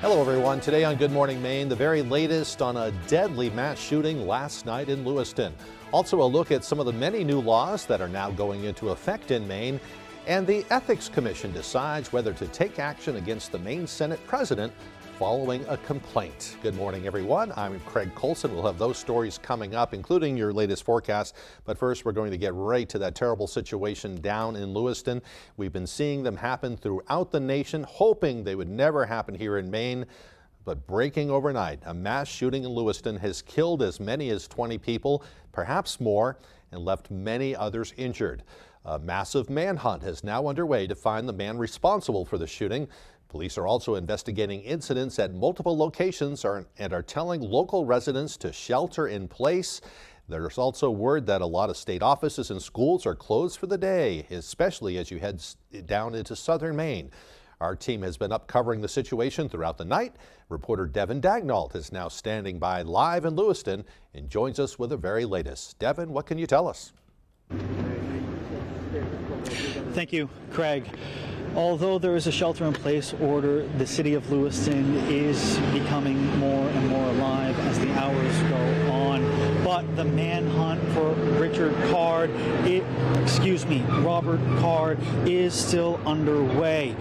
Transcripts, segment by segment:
Hello everyone. Today on Good Morning Maine, the very latest on a deadly mass shooting last night in Lewiston. Also a look at some of the many new laws that are now going into effect in Maine. And the Ethics Commission decides whether to take action against the Maine Senate President following a complaint. Good morning, everyone. I'm Craig Colson. We'll have those stories coming up, including your latest forecast. But first, we're going to get right to that terrible situation down in Lewiston. We've been seeing them happen throughout the nation, hoping they would never happen here in Maine. But breaking overnight, a mass shooting in Lewiston has killed as many as 20 people, perhaps more, and left many others injured. A massive manhunt is now underway to find the man responsible for the shooting. Police are also investigating incidents at multiple locations and are telling local residents to shelter in place. There's also word that a lot of state offices and schools are closed for the day, especially as you head down into southern Maine. Our team has been up covering the situation throughout the night. Reporter Devin Dagnall is now standing by live in Lewiston and joins us with the very latest. Devin, what can you tell us? Thank you, Craig. Although there is a shelter-in-place order, the city of Lewiston is becoming more and more alive as the hours go on. But the manhunt for Robert Card is still underway.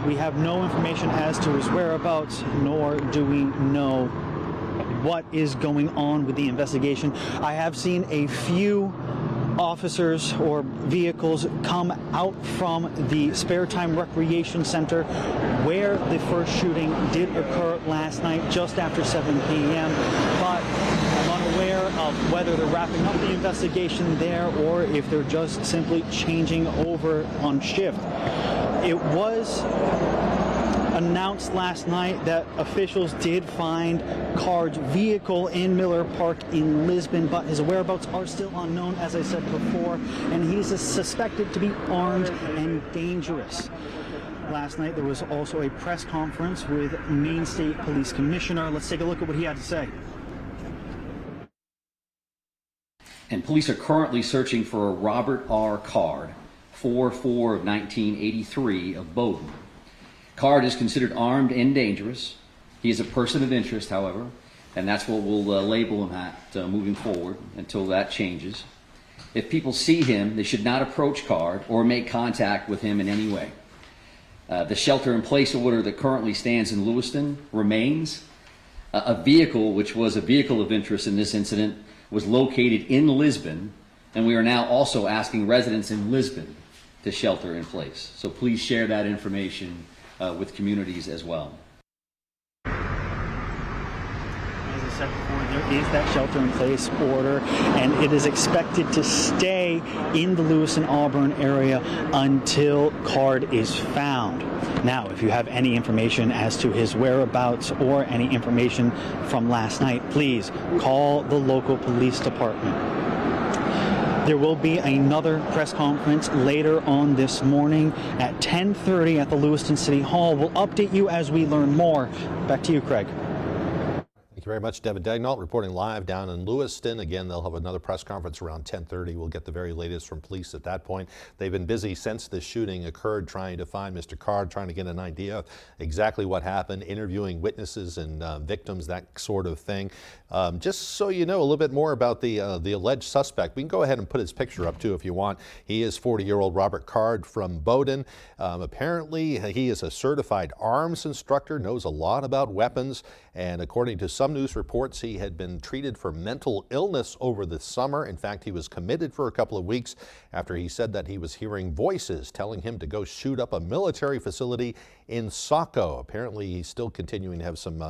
We have no information as to his whereabouts, nor do we know what is going on with the investigation. I have seen a few officers or vehicles come out from the Spare Time Recreation Center where the first shooting did occur last night just after 7 p.m. But I'm unaware of whether they're wrapping up the investigation there or if they're just simply changing over on shift. It was announced last night that officials did find Card's vehicle in Miller Park in Lisbon, but his whereabouts are still unknown, as I said before, and he's suspected to be armed and dangerous. Last night there was also a press conference with Maine State Police Commissioner. Let's take a look at what he had to say. And police are currently searching for a Robert R. Card, 4/4 of 1983 of Bowdoin. Card is considered armed and dangerous. He is a person of interest, however, and that's what we'll label him at moving forward until that changes. If people see him, they should not approach Card or make contact with him in any way. The shelter-in-place order that currently stands in Lewiston remains. A vehicle, which was a vehicle of interest in this incident, was located in Lisbon, and we are now also asking residents in Lisbon to shelter in place. So please share that information with communities as well. As I said before, there is that shelter-in-place order, and it is expected to stay in the Lewiston-Auburn area until Card is found. Now, if you have any information as to his whereabouts or any information from last night, please call the local police department. There will be another press conference later on this morning at 10:30 at the Lewiston City Hall. We'll update you as we learn more. Back to you, Craig. Thank you very much, Devin Dagnall, reporting live down in Lewiston. Again, they'll have another press conference around 10:30. We'll get the very latest from police at that point. They've been busy since this shooting occurred trying to find Mr. Card, trying to get an idea of exactly what happened, interviewing witnesses and victims, that sort of thing. Just so you know a little bit more about the alleged suspect, we can go ahead and put his picture up too if you want. He is 40-year-old Robert Card from Bowdoin. Apparently, he is a certified arms instructor, knows a lot about weapons, and according to some news reports, he had been treated for mental illness over the summer. In fact, he was committed for a couple of weeks after he said that he was hearing voices telling him to go shoot up a military facility in Saco. Apparently, he's still continuing to have some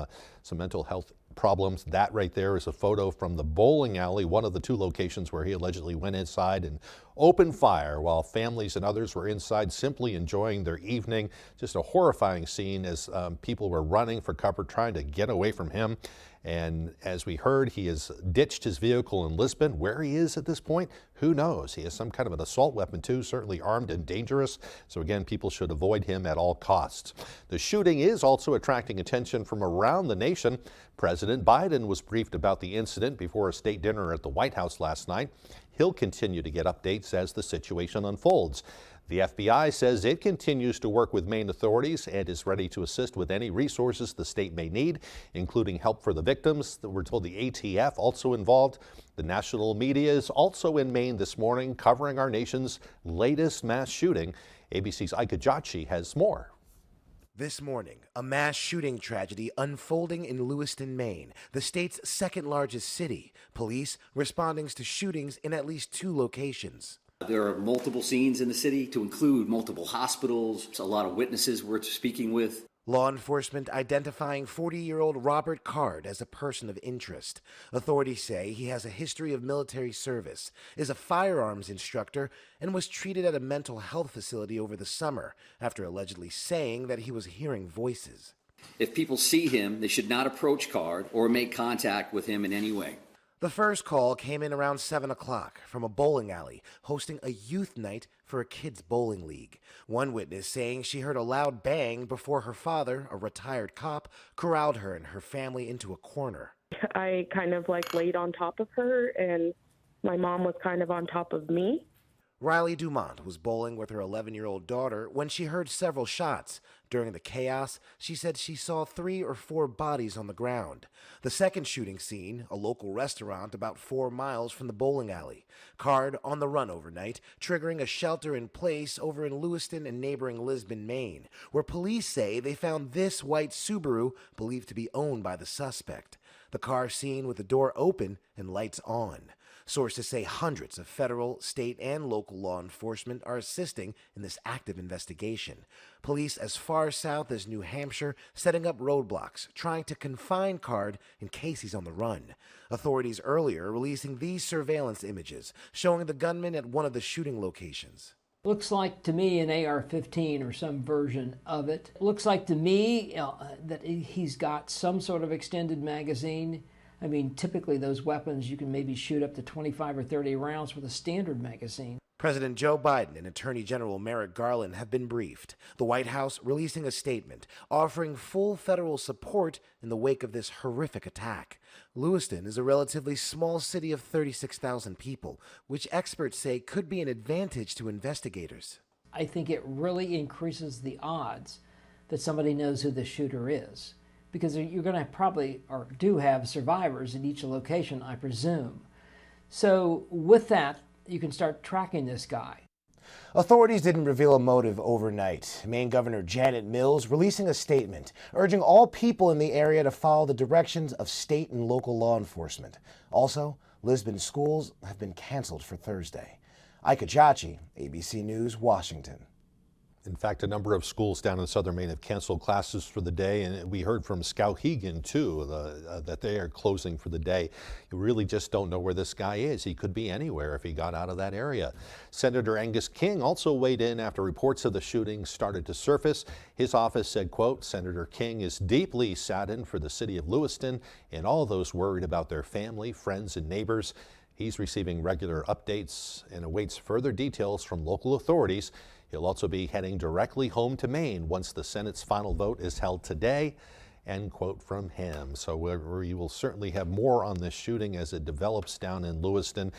mental health problems. That right there is a photo from the bowling alley, one of the two locations where he allegedly went inside and opened fire while families and others were inside simply enjoying their evening. Just a horrifying scene as people were running for cover trying to get away from him. And as we heard, he has ditched his vehicle in Lisbon. Where he is at this point, who knows? He has some kind of an assault weapon too, certainly armed and dangerous. So again, people should avoid him at all costs. The shooting is also attracting attention from around the nation. President Biden was briefed about the incident before a state dinner at the White House last night. He'll continue to get updates as the situation unfolds. The FBI says it continues to work with Maine authorities and is ready to assist with any resources the state may need, including help for the victims. We're told the ATF also involved. The national media is also in Maine this morning, covering our nation's latest mass shooting. ABC's Ika Jachi has more. This morning, a mass shooting tragedy unfolding in Lewiston, Maine, the state's second largest city. Police responding to shootings in at least 2 locations. There are multiple scenes in the city, to include multiple hospitals, a lot of witnesses we're speaking with. Law enforcement identifying 40-year-old Robert Card as a person of interest. Authorities say he has a history of military service, is a firearms instructor, and was treated at a mental health facility over the summer after allegedly saying that he was hearing voices. If people see him, they should not approach Card or make contact with him in any way. The first call came in around 7 o'clock from a bowling alley hosting a youth night for a kids' bowling league. One witness saying she heard a loud bang before her father, a retired cop, corralled her and her family into a corner. I kind of laid on top of her, and my mom was kind of on top of me. Riley Dumont was bowling with her 11-year-old daughter when she heard several shots. During the chaos, she said she saw 3 or 4 bodies on the ground. The second shooting scene, a local restaurant about 4 miles from the bowling alley. Card on the run overnight, triggering a shelter in place over in Lewiston and neighboring Lisbon, Maine, where police say they found this white Subaru believed to be owned by the suspect. The car seen with the door open and lights on. Sources say hundreds of federal, state, and local law enforcement are assisting in this active investigation. Police as far south as New Hampshire setting up roadblocks, trying to confine Card in case he's on the run. Authorities earlier releasing these surveillance images showing the gunman at one of the shooting locations. Looks like to me an AR-15 or some version of it. Looks like to me that he's got some sort of extended magazine. I mean, typically those weapons, you can maybe shoot up to 25 or 30 rounds with a standard magazine. President Joe Biden and Attorney General Merrick Garland have been briefed. The White House releasing a statement offering full federal support in the wake of this horrific attack. Lewiston is a relatively small city of 36,000 people, which experts say could be an advantage to investigators. I think it really increases the odds that somebody knows who the shooter is, because you're going to probably, or do have, survivors in each location, I presume. So with that, you can start tracking this guy. Authorities didn't reveal a motive overnight. Maine Governor Janet Mills releasing a statement urging all people in the area to follow the directions of state and local law enforcement. Also, Lisbon schools have been canceled for Thursday. Ika Jachi, ABC News, Washington. In fact, a number of schools down in southern Maine have canceled classes for the day, and we heard from Skowhegan, too, that they are closing for the day. You really just don't know where this guy is. He could be anywhere if he got out of that area. Senator Angus King also weighed in after reports of the shooting started to surface. His office said, quote, Senator King is deeply saddened for the city of Lewiston and all those worried about their family, friends, and neighbors. He's receiving regular updates and awaits further details from local authorities. He'll also be heading directly home to Maine once the Senate's final vote is held today, end quote from him. So we will certainly have more on this shooting as it develops down in Lewiston.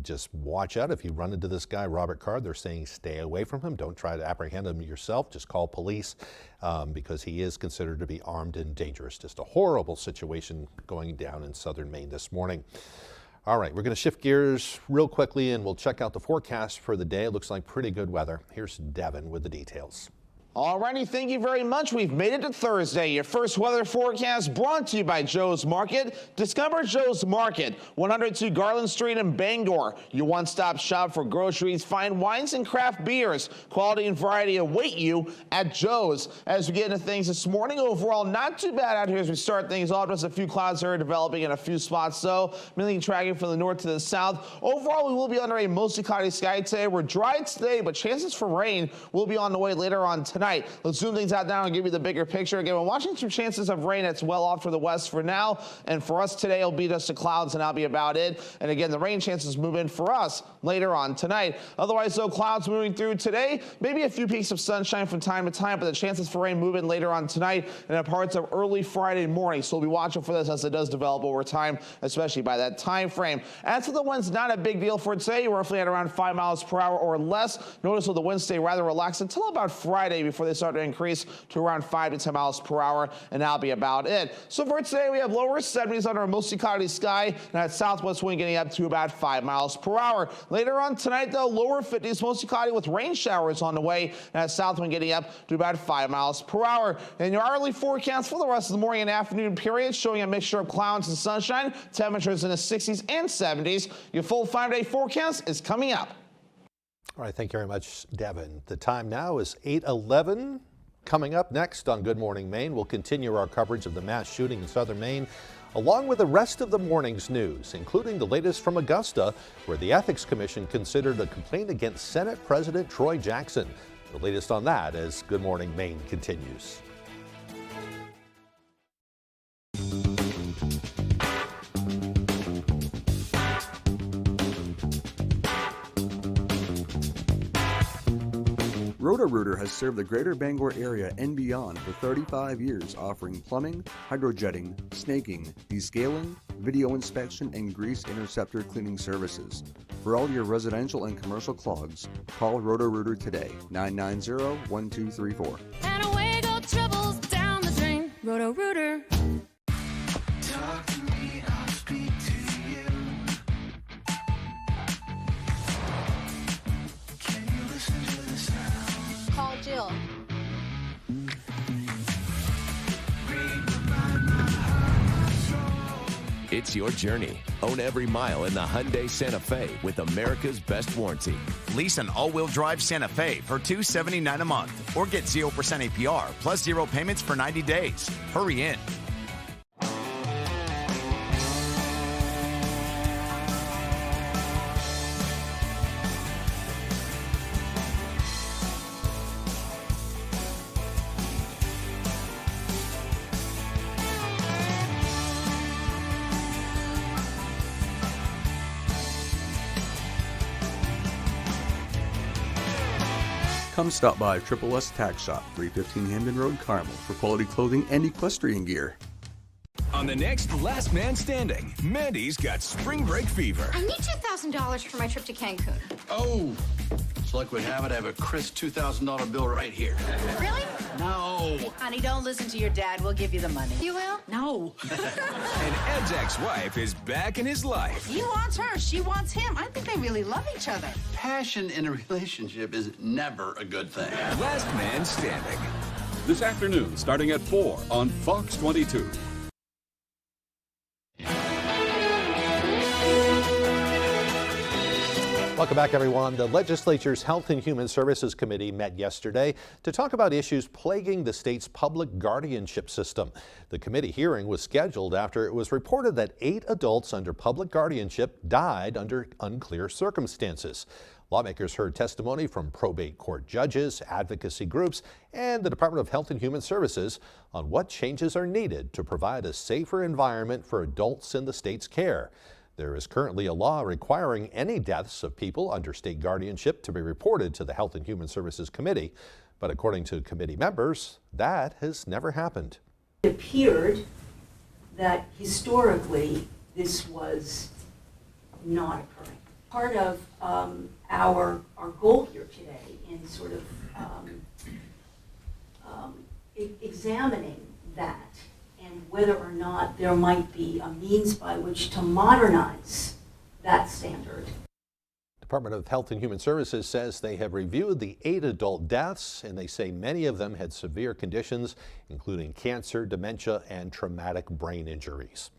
Just watch out if you run into this guy, Robert Card. They're saying stay away from him. Don't try to apprehend him yourself. Just call police because he is considered to be armed and dangerous. Just a horrible situation going down in southern Maine this morning. All right, we're going to shift gears real quickly and we'll check out the forecast for the day. It looks like pretty good weather. Here's Devin with the details. Alrighty, thank you very much. We've made it to Thursday. Your first weather forecast brought to you by Joe's Market. Discover Joe's Market, 102 Garland Street in Bangor. Your one-stop shop for groceries, fine wines, and craft beers. Quality and variety await you at Joe's. As we get into things this morning, overall not too bad out here as we start things off. Just a few clouds are developing in a few spots, though. Mainly tracking from the north to the south. Overall, we will be under a mostly cloudy sky today. We're dry today, but chances for rain will be on the way later on tonight. overnight. Let's zoom things out now and give you the bigger picture. Again, we're watching some chances of rain that's well off to the west for now. And for us today, it'll be just the clouds and that'll be about it. And again, the rain chances move in for us later on tonight. Otherwise, though, clouds moving through today. Maybe a few peaks of sunshine from time to time, but the chances for rain move in later on tonight and in parts of early Friday morning. So we'll be watching for this as it does develop over time, especially by that time frame. As for the winds, not a big deal for today. We're roughly at around 5 miles per hour or less. Notice will the winds stay rather relaxed until about Friday before they start to increase to around 5 to 10 miles per hour, and that'll be about it. So for today, we have lower 70s under a mostly cloudy sky, and that southwest wind getting up to about 5 miles per hour. Later on tonight, though, lower 50s, mostly cloudy with rain showers on the way, and that south wind getting up to about 5 miles per hour. And your hourly forecast for the rest of the morning and afternoon period showing a mixture of clouds and sunshine, temperatures in the 60s and 70s. Your full 5-day forecast is coming up. All right, thank you very much, Devin. The time now is 8:11. Coming up next on Good Morning Maine, we'll continue our coverage of the mass shooting in southern Maine, along with the rest of the morning's news, including the latest from Augusta, where the Ethics Commission considered a complaint against Senate President Troy Jackson. The latest on that as Good Morning Maine continues. Roto-Rooter has served the greater Bangor area and beyond for 35 years, offering plumbing, hydrojetting, snaking, descaling, video inspection, and grease interceptor cleaning services. For all your residential and commercial clogs, call Roto-Rooter today, 990-1234. And away go troubles down the drain. Roto-Rooter. Talk to me, I'll speak to you. Can you listen to the sound? Call Jill. It's your journey. Own every mile in the Hyundai Santa Fe with America's best warranty. Lease an all-wheel drive Santa Fe for $279 a month or get 0% APR plus 0 payments for 90 days. Hurry in. Come stop by Triple S Tack Shop, 315 Hamden Road, Carmel, for quality clothing and equestrian gear. On the next Last Man Standing, Mandy's got spring break fever. I need $2,000 for my trip to Cancun. Oh, it's like we have it. I have a crisp $2,000 bill right here. Really? No. Honey, don't listen to your dad. We'll give you the money. You will? No. And Ed's ex-wife is back in his life. He wants her. She wants him. I think they really love each other. Passion in a relationship is never a good thing. Last Man Standing. This afternoon, starting at 4 on Fox 22. Welcome back, everyone. The legislature's Health and Human Services Committee met yesterday to talk about issues plaguing the state's public guardianship system. The committee hearing was scheduled after it was reported that 8 adults under public guardianship died under unclear circumstances. Lawmakers heard testimony from probate court judges, advocacy groups, and the Department of Health and Human Services on what changes are needed to provide a safer environment for adults in the state's care. There is currently a law requiring any deaths of people under state guardianship to be reported to the Health and Human Services Committee, but according to committee members, that has never happened. It appeared that historically this was not occurring. Part of our goal here today in sort of examining that and whether or not there might be a means by which to modernize that standard. Department of Health and Human Services says they have reviewed the 8 adult deaths, and they say many of them had severe conditions, including cancer, dementia, and traumatic brain injuries.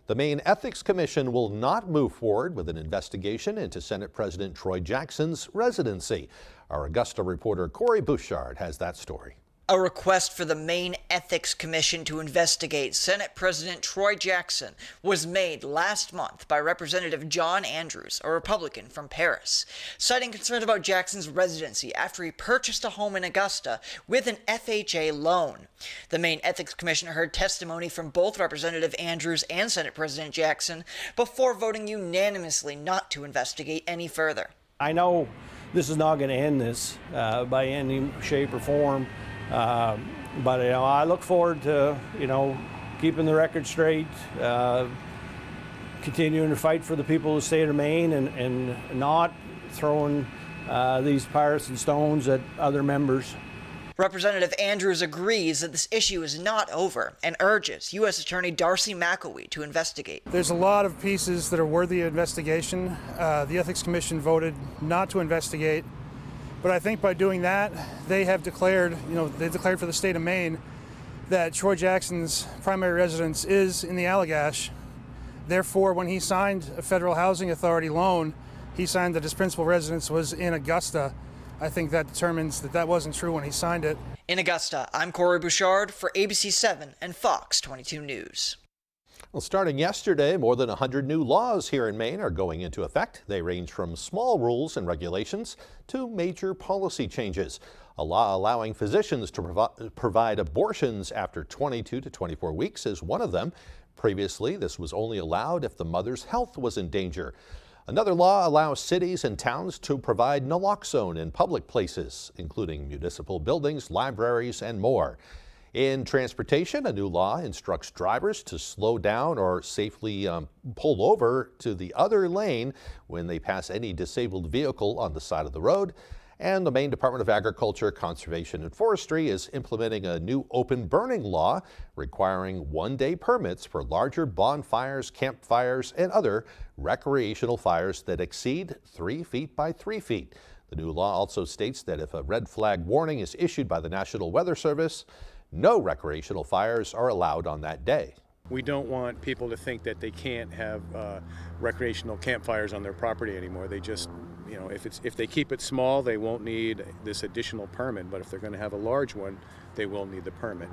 The Maine Ethics Commission will not move forward with an investigation into Senate President Troy Jackson's residency. Our Augusta reporter Corey Bouchard has that story. A request for the Maine Ethics Commission to investigate Senate President Troy Jackson was made last month by Representative John Andrews, a Republican from Paris, citing concerns about Jackson's residency after he purchased a home in Augusta with an FHA loan. The Maine Ethics Commission heard testimony from both Representative Andrews and Senate President Jackson before voting unanimously not to investigate any further. I know this is not going to end this by any shape or form. But I look forward to keeping the record straight, continuing to fight for the people of the state of Maine, and not throwing these pirates and stones at other members. Representative Andrews agrees that this issue is not over and urges U.S. Attorney Darcy McElwee to investigate. There's a lot of pieces that are worthy of investigation. The Ethics Commission voted not to investigate. But I think by doing that, they have declared, they've declared for the state of Maine that Troy Jackson's primary residence is in the Allagash. Therefore, when he signed a federal housing authority loan, he signed that his principal residence was in Augusta. I think that determines that that wasn't true when he signed it. In Augusta, I'm Corey Bouchard for ABC 7 and Fox 22 News. Well, starting yesterday, more than 100 new laws here in Maine are going into effect. They range from small rules and regulations to major policy changes. A law allowing physicians to provide abortions after 22 to 24 weeks is one of them. Previously, this was only allowed if the mother's health was in danger. Another law allows cities and towns to provide naloxone in public places, including municipal buildings, libraries, and more. In transportation, a new law instructs drivers to slow down or safely pull over to the other lane when they pass any disabled vehicle on the side of the road. And the Maine Department of Agriculture, Conservation and Forestry is implementing a new open burning law requiring one-day permits for larger bonfires, campfires, and other recreational fires that exceed 3 feet by 3 feet. The new law also states that if a red flag warning is issued by the National Weather Service, no recreational fires are allowed on that day. We don't want people to think that they can't have recreational campfires on their property anymore. They just, if they keep it small, they won't need this additional permit. But if they're going to have a large one, they will need the permit.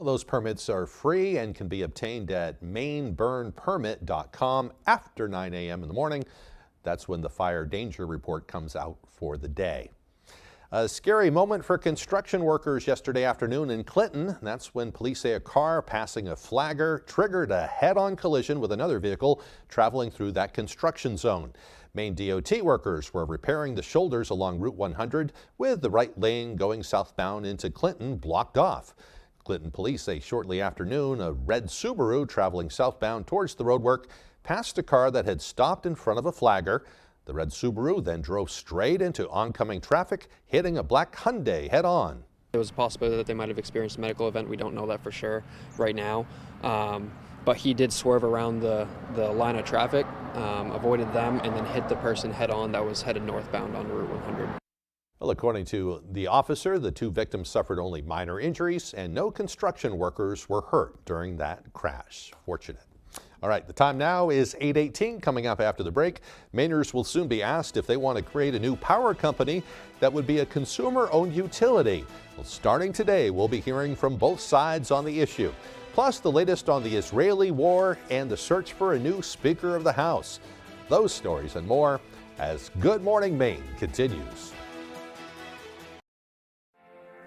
Those permits are free and can be obtained at maineburnpermit.com after 9 a.m. in the morning. That's when the fire danger report comes out for the day. A scary moment for construction workers yesterday afternoon in Clinton. That's when police say a car passing a flagger triggered a head-on collision with another vehicle traveling through that construction zone. Maine DOT workers were repairing the shoulders along Route 100 with the right lane going southbound into Clinton blocked off. Clinton police say shortly after noon, a red Subaru traveling southbound towards the roadwork passed a car that had stopped in front of a flagger. The red Subaru then drove straight into oncoming traffic, hitting a black Hyundai head-on. There was a possibility that they might have experienced a medical event. We don't know that for sure right now. But he did swerve around the line of traffic, avoided them, and then hit the person head-on that was headed northbound on Route 100. Well, according to the officer, the two victims suffered only minor injuries and no construction workers were hurt during that crash. Fortunate. All right, the time now is 8:18. Coming up after the break, Mainers will soon be asked if they want to create a new power company that would be a consumer-owned utility. Well, starting today, we'll be hearing from both sides on the issue. Plus, the latest on the Israeli war and the search for a new Speaker of the House. Those stories and more as Good Morning Maine continues.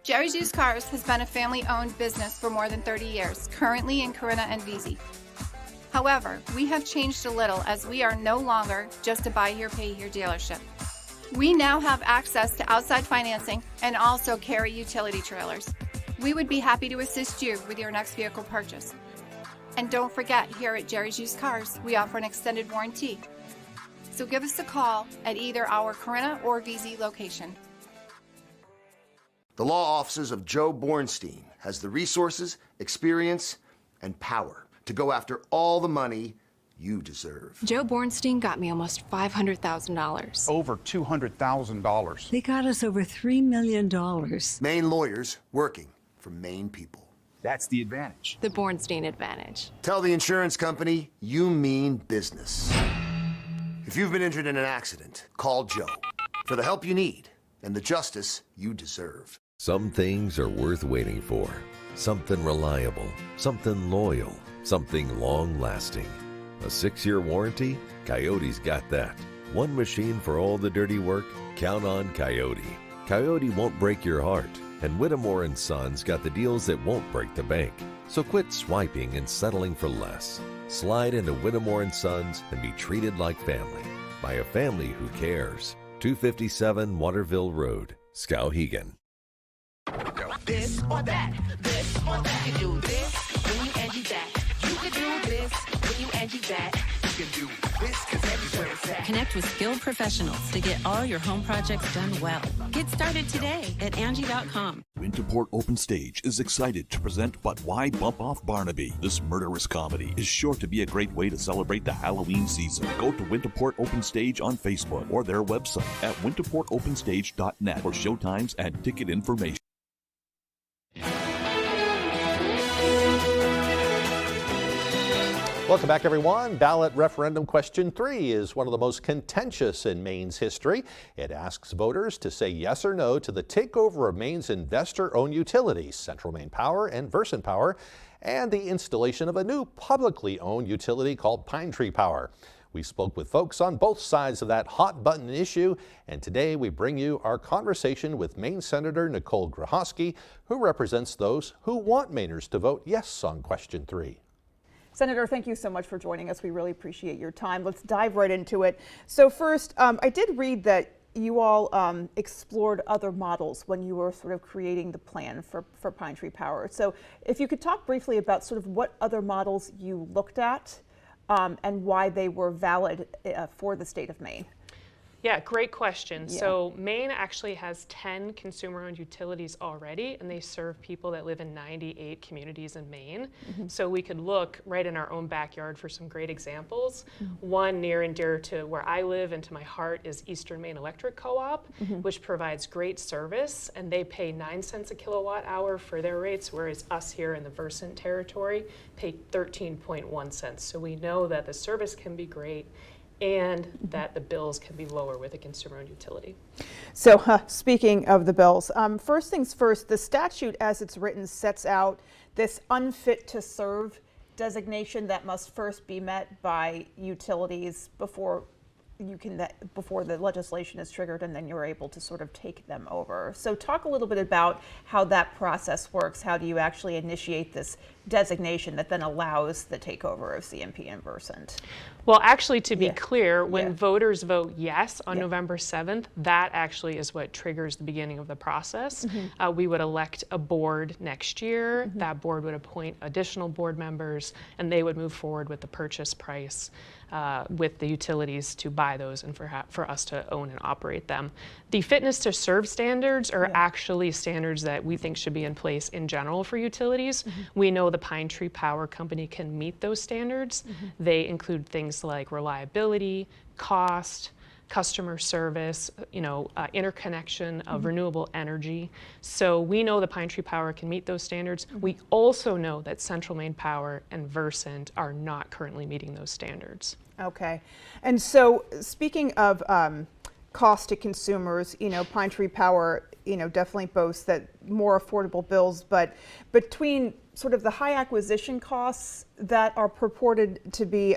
Jerry's Used Cars has been a family-owned business for more than 30 years, currently in Corinna and Vesey. However, we have changed a little as we are no longer just a buy here, pay here dealership. We now have access to outside financing and also carry utility trailers. We would be happy to assist you with your next vehicle purchase. And don't forget, here at Jerry's Used Cars, we offer an extended warranty. So give us a call at either our Corinna or Vesey location. The law offices of Joe Bornstein has the resources, experience, and power to go after all the money you deserve. Joe Bornstein got me almost $500,000. Over $200,000. They got us over $3 million. Maine lawyers working for Maine people. That's the advantage. The Bornstein advantage. Tell the insurance company you mean business. If you've been injured in an accident, call Joe for the help you need and the justice you deserve. Some things are worth waiting for. Something reliable, something loyal, something long-lasting. A 6-year warranty? Coyote's got that. One machine for all the dirty work? Count on Coyote. Coyote won't break your heart, and Whittemore & Sons got the deals that won't break the bank. So quit swiping and settling for less. Slide into Whittemore & Sons and be treated like family by a family who cares. 257 Waterville Road, Skowhegan. This or that, this or that. You can do this when you Angie that. You can do this when you Angie that. You can do this because everywhere it's at. Connect with skilled professionals to get all your home projects done well. Get started today at Angie.com. Winterport Open Stage is excited to present But Why Bump Off Barnaby? This murderous comedy is sure to be a great way to celebrate the Halloween season. Go to Winterport Open Stage on Facebook or their website at winterportopenstage.net for showtimes and ticket information. Welcome back, everyone. Ballot referendum question 3 is one of the most contentious in Maine's history. It asks voters to say yes or no to the takeover of Maine's investor-owned utilities, Central Maine Power and Versant Power, and the installation of a new publicly owned utility called Pine Tree Power. We spoke with folks on both sides of that hot-button issue, and today we bring you our conversation with Maine Senator Nicole Grohosky, who represents those who want Mainers to vote yes on question 3. Senator, thank you so much for joining us. We really appreciate your time. Let's dive right into it. So first, I did read that you all explored other models when you were sort of creating the plan for Pine Tree Power. So if you could talk briefly about sort of what other models you looked at and why they were valid for the state of Maine. Yeah, great question. Yeah. So Maine actually has 10 consumer-owned utilities already, and they serve people that live in 98 communities in Maine. Mm-hmm. So we could look right in our own backyard for some great examples. One near and dear to where I live and to my heart is Eastern Maine Electric Co-op, which provides great service, and they pay 9 cents a kilowatt hour for their rates, whereas us here in the Versant territory pay 13.1 cents. So we know that the service can be great and that the bills can be lower with a consumer-owned utility. So speaking of the bills, first things first, the statute as it's written sets out this unfit to serve designation that must first be met by utilities before the legislation is triggered, and then you're able to sort of take them over. So talk a little bit about how that process works. How do you actually initiate this designation that then allows the takeover of CMP and Versant? Well, actually, to be clear, when voters vote yes on November 7th, that actually is what triggers the beginning of the process. We would elect a board next year. That board would appoint additional board members, and they would move forward with the purchase price with the utilities to buy those and for us to own and operate them. The fitness to serve standards are actually standards that we think should be in place in general for utilities. We know the Pine Tree Power Company can meet those standards. They include things like reliability, cost, customer service, interconnection of renewable energy. So we know the Pine Tree Power can meet those standards. We also know that Central Maine Power and Versant are not currently meeting those standards. Okay. And so speaking of cost to consumers, Pine Tree Power, definitely boasts that more affordable bills, but between sort of the high acquisition costs that are purported to be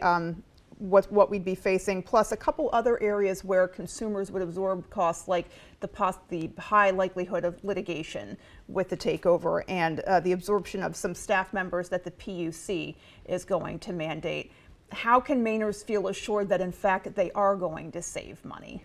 what we'd be facing, plus a couple other areas where consumers would absorb costs, like the high likelihood of litigation with the takeover and the absorption of some staff members that the PUC is going to mandate. How can Mainers feel assured that in fact they are going to save money?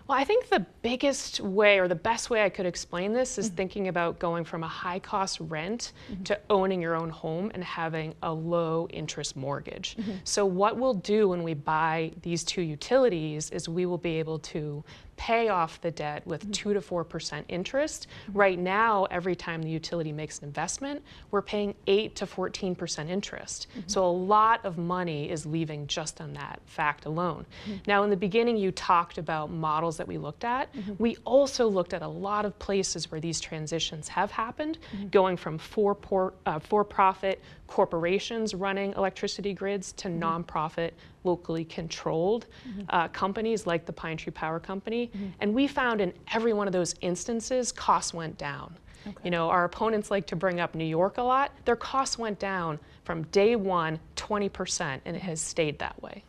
Well, I think the biggest way, or the best way I could explain this, is thinking about going from a high-cost rent to owning your own home and having a low-interest mortgage. So what we'll do when we buy these two utilities is we will be able to pay off the debt with 2 to 4% interest. Right now, every time the utility makes an investment, we're paying 8 to 14% interest. So a lot of money is leaving just on that fact alone. Now, in the beginning, you talked about models that we looked at. We also looked at a lot of places where these transitions have happened, going from for-profit corporations running electricity grids to nonprofit, locally controlled companies like the Pine Tree Power Company. And we found in every one of those instances, costs went down. You know, our opponents like to bring up New York a lot. Their costs went down from day one 20%, and it has stayed that way.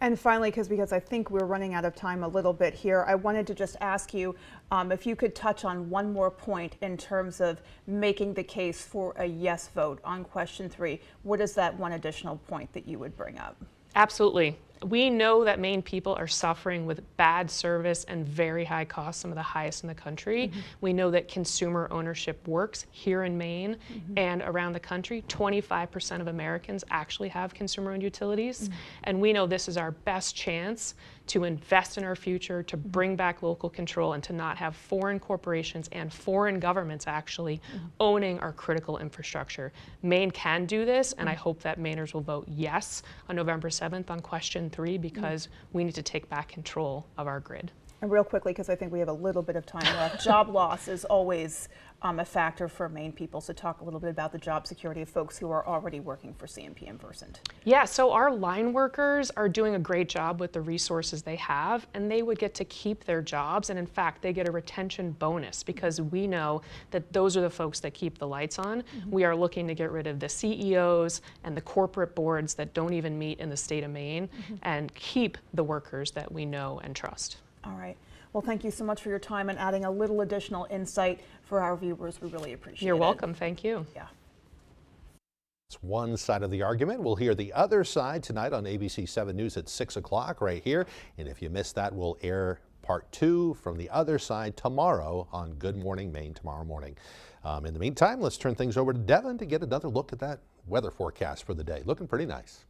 And finally, because I think we're running out of time a little bit here, I wanted to just ask you if you could touch on one more point in terms of making the case for a yes vote on question 3. What is that one additional point that you would bring up? Absolutely. We know that Maine people are suffering with bad service and very high costs, some of the highest in the country. We know that consumer ownership works here in Maine and around the country. 25% of Americans actually have consumer-owned utilities. And we know this is our best chance to invest in our future, to bring back local control, and to not have foreign corporations and foreign governments actually owning our critical infrastructure. Maine can do this, and I hope that Mainers will vote yes on November 7th on question 3, because we need to take back control of our grid. And real quickly, because I think we have a little bit of time left, job loss is always a factor for Maine people. So talk a little bit about the job security of folks who are already working for CMP and Versant. Yeah, so our line workers are doing a great job with the resources they have, and they would get to keep their jobs. And in fact, they get a retention bonus, because we know that those are the folks that keep the lights on. We are looking to get rid of the CEOs and the corporate boards that don't even meet in the state of Maine and keep the workers that we know and trust. All right. Well, thank you so much for your time and adding a little additional insight for our viewers. We really appreciate it. You're welcome. Thank you. Yeah. It's one side of the argument. We'll hear the other side tonight on ABC 7 News at 6 o'clock right here. And if you missed that, we'll air part 2 from the other side tomorrow on Good Morning Maine tomorrow morning. In the meantime, let's turn things over to Devin to get another look at that weather forecast for the day. Looking pretty nice.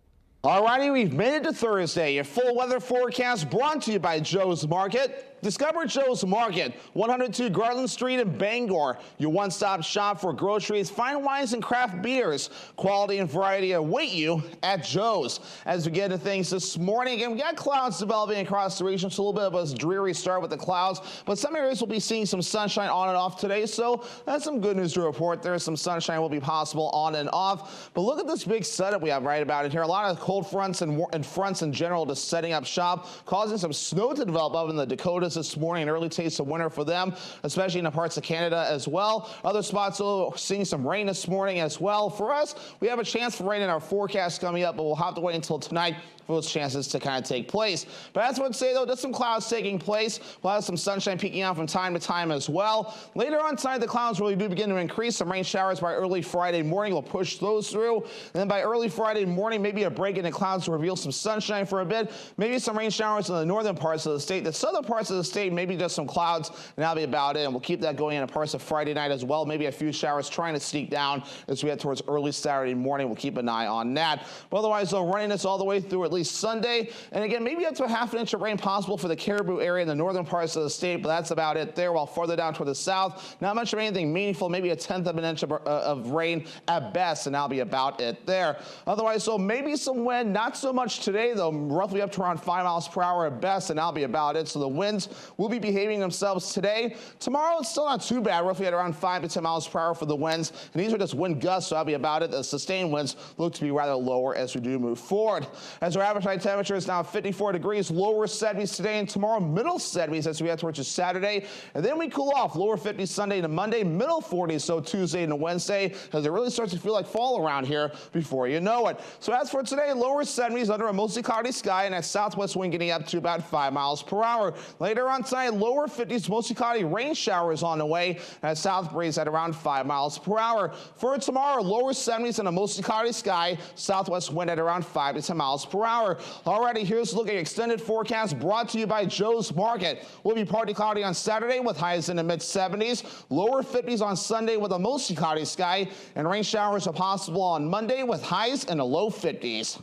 Alrighty, we've made it to Thursday. Your full weather forecast brought to you by Joe's Market. Discover Joe's Market, 102 Garland Street in Bangor. Your one-stop shop for groceries, fine wines, and craft beers. Quality and variety await you at Joe's. As we get into things this morning, again, we got clouds developing across the region. It's a little bit of a dreary start with the clouds, but some areas will be seeing some sunshine on and off today, so that's some good news to report. There's some sunshine will be possible on and off, but look at this big setup we have right about it here. A lot of cold fronts and fronts in general just setting up shop, causing some snow to develop up in the Dakotas this morning. An early taste of winter for them, especially in the parts of Canada as well. Other spots seeing some rain this morning as well. For us, we have a chance for rain in our forecast coming up, but we'll have to wait until tonight for those chances to kind of take place. But as I would say, though, just some clouds taking place. We'll have some sunshine peeking out from time to time as well. Later on tonight, the clouds really do begin to increase. Some rain showers by early Friday morning. We'll push those through. And then by early Friday morning, maybe a break in the clouds to reveal some sunshine for a bit. Maybe some rain showers in the northern parts of the state. The southern parts of the state, maybe just some clouds, and that'll be about it. And we'll keep that going into parts of Friday night as well. Maybe a few showers trying to sneak down as we head towards early Saturday morning. We'll keep an eye on that. But otherwise, though, running this all the way through at least Sunday. And again, maybe up to a half an inch of rain possible for the Caribou area in the northern parts of the state, but that's about it there. While farther down toward the south, not much of anything meaningful, maybe a tenth of an inch of rain at best, and that'll be about it there. Otherwise, so maybe some wind, not so much today, though, roughly up to around 5 miles per hour at best, and that'll be about it. So the winds will be behaving themselves today. Tomorrow, it's still not too bad, roughly at around 5 to 10 miles per hour for the winds, and these are just wind gusts, so that'll be about it. The sustained winds look to be rather lower as we do move forward. As our average night temperature is now 54 degrees, lower 70s today and tomorrow, middle 70s as we head towards Saturday, and then we cool off, lower 50s Sunday to Monday, middle 40s so Tuesday and Wednesday, as it really starts to feel like fall around here before you know it. So as for today, lower 70s under a mostly cloudy sky and a southwest wind getting up to about 5 miles per hour. Later on tonight, lower 50s, mostly cloudy, rain showers on the way, and a south breeze at around 5 miles per hour. For tomorrow, lower 70s and a mostly cloudy sky, southwest wind at around 5 to 10 miles per hour. Alrighty, here's a look at your extended forecast brought to you by Joe's Market. We'll be partly cloudy on Saturday with highs in the mid 70s, lower 50s on Sunday with a mostly cloudy sky, and rain showers are possible on Monday with highs in the low 50s.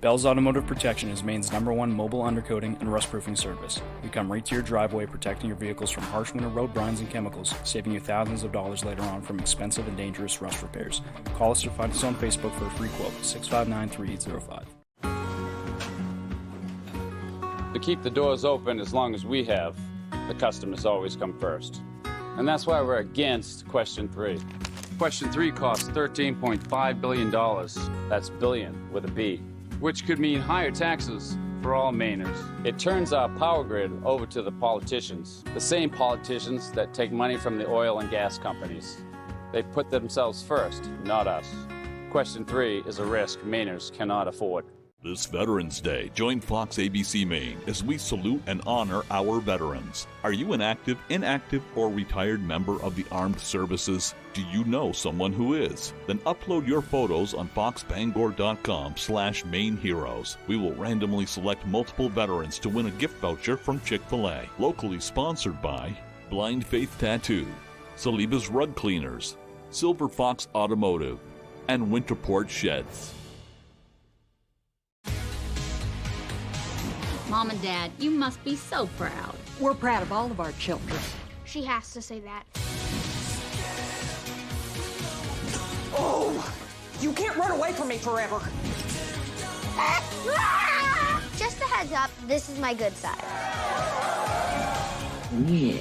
Bell's Automotive Protection is Maine's #1 mobile undercoating and rust-proofing service. We come right to your driveway, protecting your vehicles from harsh winter road brines and chemicals, saving you thousands of dollars later on from expensive and dangerous rust repairs. Call us or find us on Facebook for a free quote, 659-3805. To keep the doors open as long as we have, the customers always come first. And that's why we're against question 3. Question 3 costs $13.5 billion. That's billion with a B. Which could mean higher taxes for all Mainers. It turns our power grid over to the politicians, the same politicians that take money from the oil and gas companies. They put themselves first, not us. Question 3 is a risk Mainers cannot afford. This Veterans Day, join Fox ABC Maine as we salute and honor our veterans. Are you an active, inactive, or retired member of the armed services? Do you know someone who is? Then upload your photos on foxbangor.com/Maine Heroes. We will randomly select multiple veterans to win a gift voucher from Chick-fil-A. Locally sponsored by Blind Faith Tattoo, Saliba's Rug Cleaners, Silver Fox Automotive, and Winterport Sheds. Mom and Dad, you must be so proud. We're proud of all of our children. She has to say that. Oh, you can't run away from me forever. Just a heads up, this is my good side. Yeah.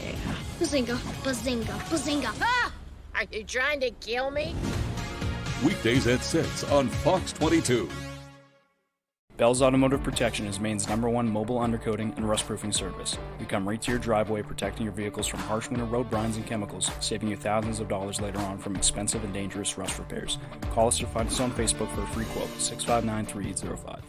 Bazinga, bazinga, bazinga. Ah! Are you trying to kill me? Weekdays at 6 on Fox 22. Bell's Automotive Protection is Maine's #1 mobile undercoating and rust-proofing service. We come right to your driveway, protecting your vehicles from harsh winter road brines and chemicals, saving you thousands of dollars later on from expensive and dangerous rust repairs. Call us or find us on Facebook for a free quote, 659-3805.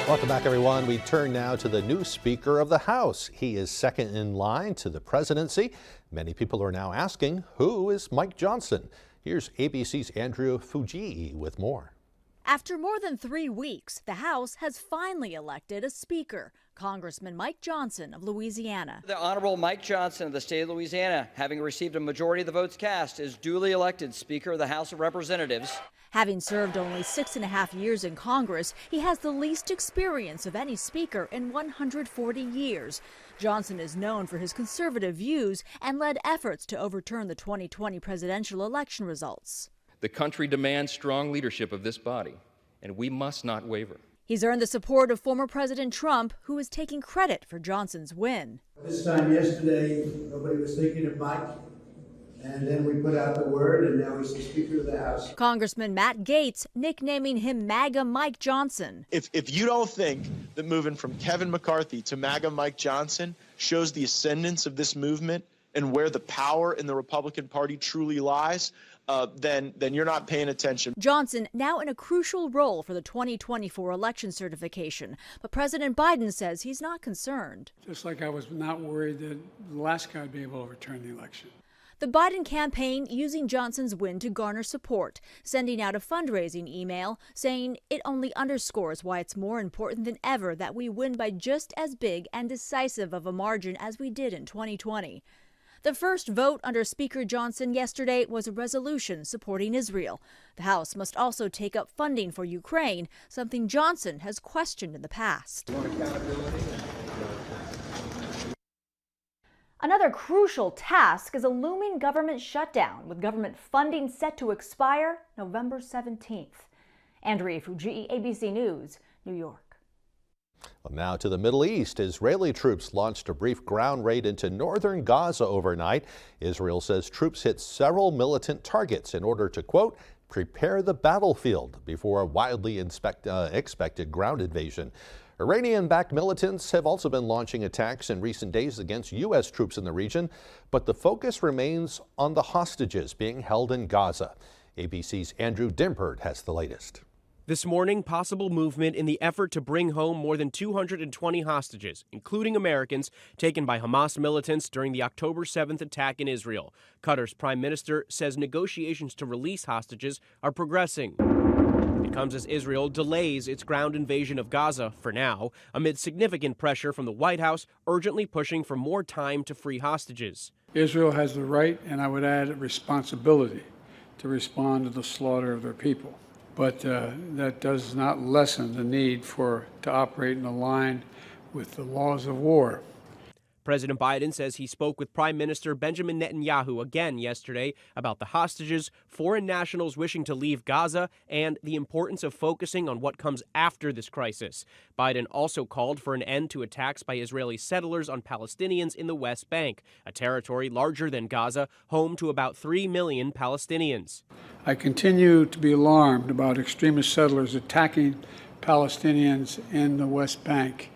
Welcome back, everyone. We turn now to the new Speaker of the House. He is second in line to the presidency. Many people are now asking, who is Mike Johnson? Here's ABC's Andrea Fujii with more. After more than 3 weeks, the House has finally elected a Speaker, Congressman Mike Johnson of Louisiana. The Honorable Mike Johnson of the state of Louisiana, having received a majority of the votes cast, is duly elected Speaker of the House of Representatives. Having served only 6.5 years in Congress, he has the least experience of any speaker in 140 years. Johnson is known for his conservative views and led efforts to overturn the 2020 presidential election results. The country demands strong leadership of this body, and we must not waver. He's earned the support of former President Trump, who is taking credit for Johnson's win. This time yesterday, nobody was thinking of Mike. And then we put out the word, and now he's the Speaker of the House. Congressman Matt Gaetz nicknaming him MAGA Mike Johnson. If you don't think that moving from Kevin McCarthy to MAGA Mike Johnson shows the ascendance of this movement and where the power in the Republican Party truly lies, then you're not paying attention. Johnson now in a crucial role for the 2024 election certification, but President Biden says he's not concerned. Just like I was not worried that the last guy would be able to overturn the election. The Biden campaign using Johnson's win to garner support, sending out a fundraising email saying it only underscores why it's more important than ever that we win by just as big and decisive of a margin as we did in 2020. The first vote under Speaker Johnson yesterday was a resolution supporting Israel. The House must also take up funding for Ukraine, something Johnson has questioned in the past. Another crucial task is a looming government shutdown, with government funding set to expire November 17th. Andrea Fujii, ABC News, New York. Well, now to the Middle East. Israeli troops launched a brief ground raid into northern Gaza overnight. Israel says troops hit several militant targets in order to, quote, prepare the battlefield before a widely expected ground invasion. Iranian-backed militants have also been launching attacks in recent days against U.S. troops in the region, but the focus remains on the hostages being held in Gaza. ABC's Andrew Dimpert has the latest. This morning, possible movement in the effort to bring home more than 220 hostages, including Americans, taken by Hamas militants during the October 7th attack in Israel. Qatar's prime minister says negotiations to release hostages are progressing. It comes as Israel delays its ground invasion of Gaza for now, amid significant pressure from the White House urgently pushing for more time to free hostages. Israel has the right, and I would add responsibility, to respond to the slaughter of their people. But that does not lessen the need to operate in line with the laws of war. President Biden says he spoke with Prime Minister Benjamin Netanyahu again yesterday about the hostages, foreign nationals wishing to leave Gaza, and the importance of focusing on what comes after this crisis. Biden also called for an end to attacks by Israeli settlers on Palestinians in the West Bank, a territory larger than Gaza, home to about 3 million Palestinians. I continue to be alarmed about extremist settlers attacking Palestinians in the West Bank,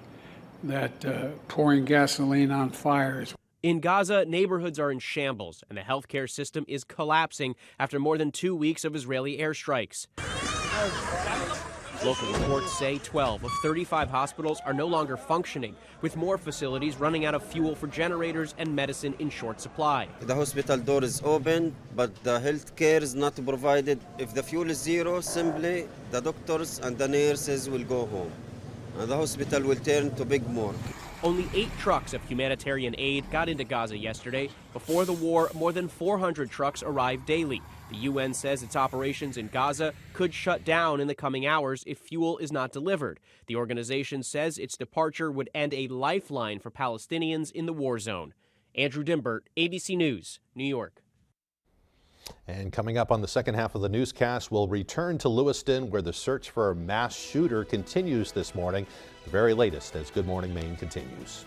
that pouring gasoline on fires. In Gaza, neighborhoods are in shambles, and the healthcare system is collapsing after more than 2 weeks of Israeli airstrikes. Local reports say 12 of 35 hospitals are no longer functioning, with more facilities running out of fuel for generators and medicine in short supply. The hospital door is open, but the health care is not provided. If the fuel is zero, simply the doctors and the nurses will go home, and the hospital will turn to big morgue. Only 8 trucks of humanitarian aid got into Gaza yesterday. Before the war, more than 400 trucks arrived daily. The UN says its operations in Gaza could shut down in the coming hours if fuel is not delivered. The organization says its departure would end a lifeline for Palestinians in the war zone. Andrew Dimbert, ABC News, New York. And coming up on the second half of the newscast, we'll return to Lewiston, where the search for a mass shooter continues this morning. The very latest as Good Morning Maine continues.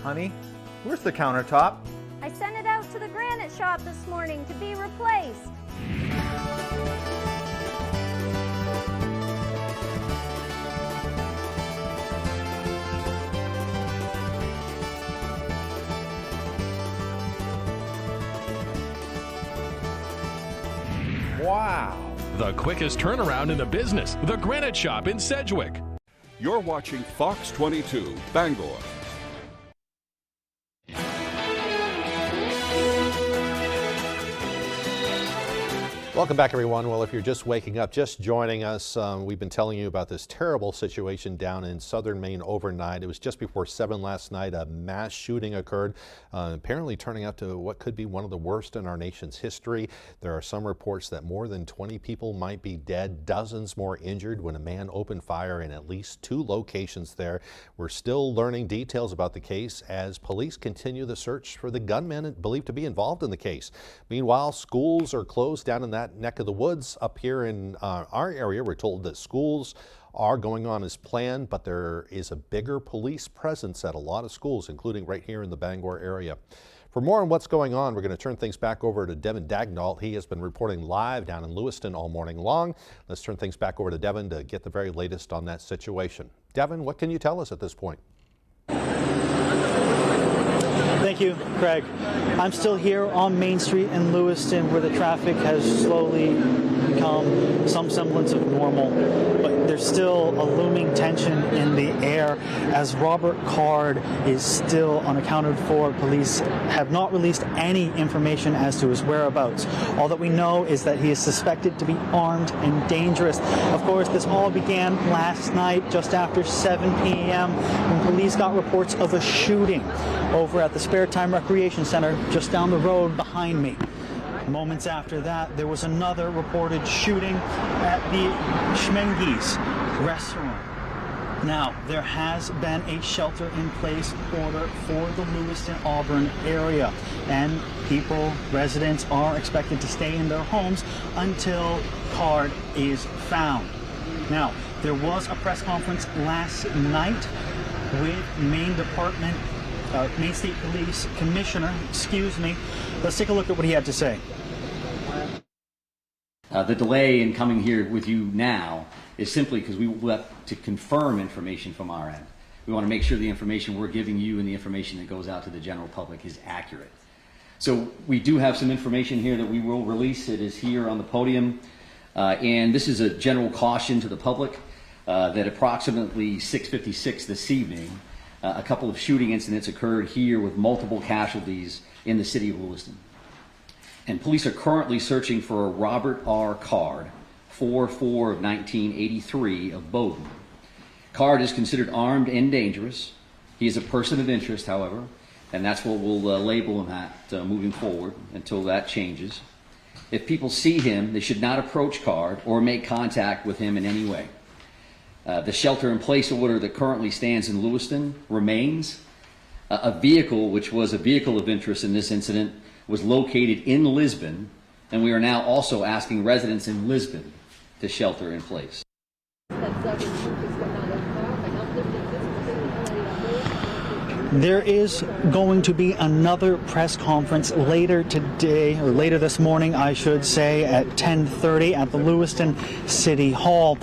Honey, where's the countertop? I sent it out to the granite shop this morning to be replaced. Wow! The quickest turnaround in the business, the Granite Shop in Sedgwick. You're watching Fox 22, Bangor. Welcome back, everyone. Well, if you're just waking up, just joining us, we've been telling you about this terrible situation down in southern Maine overnight. It was just before 7 last night. A mass shooting occurred, apparently turning out to what could be one of the worst in our nation's history. There are some reports that more than 20 people might be dead, dozens more injured when a man opened fire in at least 2 locations there. We're still learning details about the case as police continue the search for the gunman believed to be involved in the case. Meanwhile, schools are closed down in that neck of the woods. Up here in our area, we're told that schools are going on as planned, but there is a bigger police presence at a lot of schools, including right here in the Bangor area. For more on what's going on, we're going to turn things back over to Devin Dagnall. He has been reporting live down in Lewiston all morning long. Let's turn things back over to Devin to get the very latest on that situation. Devin, what can you tell us at this point? Thank you, Craig. I'm still here on Main Street in Lewiston, where the traffic has slowly become some semblance of normal, but there's still a looming tension in the air as Robert Card is still unaccounted for. Police have not released any information as to his whereabouts. All that we know is that he is suspected to be armed and dangerous. Of course, this all began last night just after 7 p.m. when police got reports of a shooting over at the Spare Time Recreation Center just down the road behind me. Moments after that, there was another reported shooting at the Schmenge's restaurant. Now, there has been a shelter-in-place order for the Lewiston-Auburn area, and residents are expected to stay in their homes until Card is found. Now, there was a press conference last night with Maine State Police Commissioner, Let's take a look at what he had to say. The delay in coming here with you now is simply because we want to confirm information from our end. We want to make sure the information we're giving you and the information that goes out to the general public is accurate. So we do have some information here that we will release. It is here on the podium. And this is a general caution to the public. that approximately 6:56 this evening, a couple of shooting incidents occurred here with multiple casualties in the city of Lewiston. And police are currently searching for a Robert R. Card, 4/4 of 1983 of Bowdoin. Card is considered armed and dangerous. He is a person of interest, however, and that's what we'll label him at moving forward until that changes. If people see him, they should not approach Card or make contact with him in any way. The shelter-in-place order that currently stands in Lewiston remains. A vehicle, which was a vehicle of interest in this incident, was located in Lisbon, and we are now also asking residents in Lisbon to shelter in place. There is going to be another press conference later today, or later this morning, I should say, at 10:30 at the Lewiston City Hall.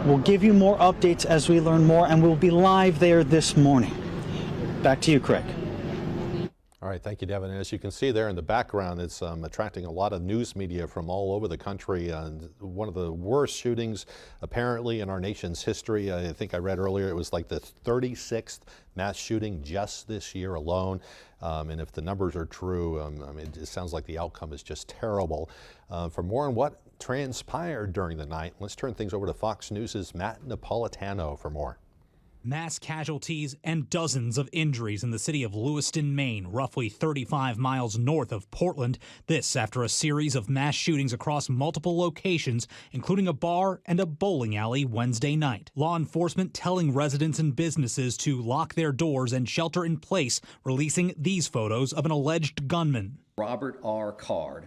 We'll give you more updates as we learn more, and we'll be live there this morning. Back to you, Craig. All right, thank you, Devin. And as you can see there in the background, it's attracting a lot of news media from all over the country. One of the worst shootings, apparently, in our nation's history. I think I read earlier it was like the 36th mass shooting just this year alone. And if the numbers are true, I mean, it sounds like the outcome is just terrible. For more on what transpired during the night, let's turn things over to Fox News' Matt Napolitano for more. Mass casualties and dozens of injuries in the city of Lewiston, Maine, roughly 35 miles north of Portland. This after a series of mass shootings across multiple locations, including a bar and a bowling alley Wednesday night. Law enforcement telling residents and businesses to lock their doors and shelter in place, releasing these photos of an alleged gunman. Robert R. Card.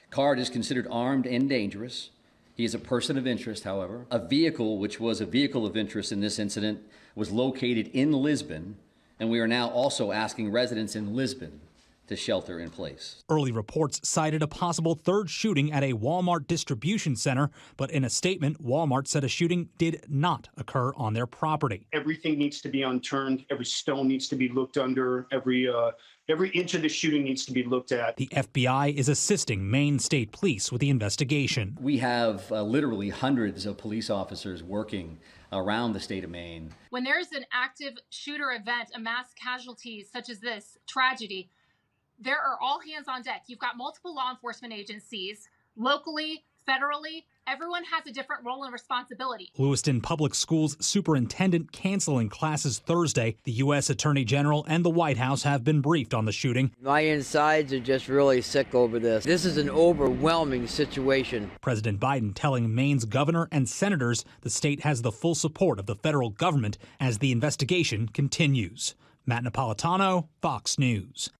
Card is considered armed and dangerous. He is a person of interest, however. A vehicle, which was a vehicle of interest in this incident, was located in Lisbon, and we are now also asking residents in Lisbon to shelter in place. Early reports cited a possible third shooting at a Walmart distribution center, but in a statement, Walmart said a shooting did not occur on their property. Everything needs to be unturned. Every stone needs to be looked under. Every inch of the shooting needs to be looked at. The FBI is assisting Maine State Police with the investigation. We have literally hundreds of police officers working around the state of Maine. When there's an active shooter event, a mass casualty such as this tragedy, there are all hands on deck. You've got multiple law enforcement agencies, locally, federally. Everyone has a different role and responsibility. Lewiston Public Schools superintendent canceling classes Thursday. The U.S. Attorney General and the White House have been briefed on the shooting. My insides are just really sick over this. This is an overwhelming situation. President Biden telling Maine's governor and senators the state has the full support of the federal government as the investigation continues. Matt Napolitano, Fox News.